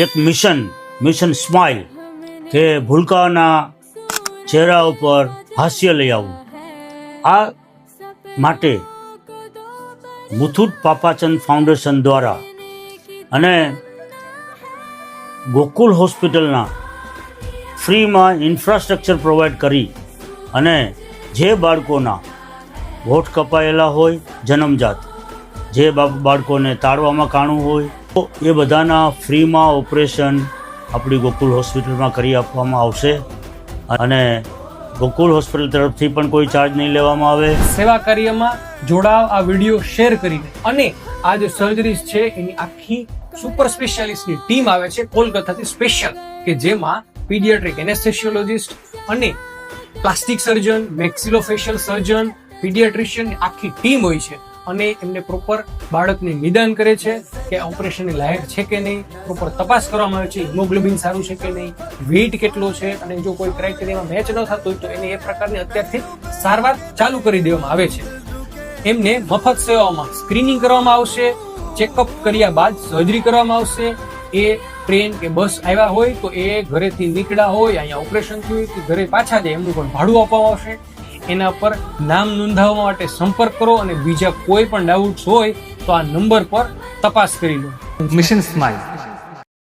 એક mission smile કે ભૂલકાઓના ચહેરા ઉપર હાસ્ય લઈ આવવું. આ માટે મુથુટ પાપાચંદ ફાઉન્ડેશન દ્વારા અને ગોકુલ હોસ્પિટલના ફ્રીમાં ઇન્ફ્રાસ્ટ્રક્ચર પ્રોવાઈડ કરી અને જે બાળકોના હોઠ કપાયેલા હોય જન્મજાત, જે બાળકોને તાળવામાં કાણું હોય તો એ બધાના ફ્રીમાં ઓપરેશન આપણી ગોકુલ હોસ્પિટલમાં કરી આપવામાં આવશે અને ગોકુલ હોસ્પિટલ તરફથી પણ કોઈ ચાર્જ નહીં લેવામાં આવે. સેવા કાર્યમાં જોડાવ, આ વિડીયો શેર કરીને. અને આ જે સર્જરીઝ છે એની આખી સુપર સ્પેશિયાલિસ્ટની ટીમ આવે છે કોલકાતાથી સ્પેશિયલ, કે જેમાં પીડિયાટ્રિક એનેસ્થેસિયોલોજિસ્ટ અને પ્લાસ્ટિક સર્જન, મેક્સિલોફેશિયલ સર્જન, પીડિયાટ્રિશિયન આખી ટીમ હોય છે અને એમને પ્રોપર બાળકને નિદાન કરે છે કે ઓપરેશનની લાયક છે કે નહીં, પ્રોપર તપાસ કરવામાં આવે છે, હિમોગ્લોબિન સારું છે કે નહીં, વેઇટ કેટલો છે, અને જો કોઈ ક્રાઇટેરિયામાં મેચ ન થતું હોય તો એને એ પ્રકારની અત્યારથી સારવાર ચાલુ કરી દેવામાં આવે છે. એમને મફત સેવાઓમાં સ્ક્રીનિંગ કરવામાં આવશે, ચેકઅપ કર્યા બાદ સર્જરી કરવામાં આવશે. એ ટ્રેન કે બસ આવ્યા હોય તો એ ઘરેથી નીકળ્યા હોય, અહીંયા ઓપરેશન થયું કે ઘરે પાછા જાય એમનું પણ ભાડું આપવામાં આવશે. એના પર નામ નોંધાવવા માટે સંપર્ક કરો અને બીજા કોઈ પણ ડાઉટ્સ હોય તો આ નંબર પર તપાસ કરી લો. Mission smile.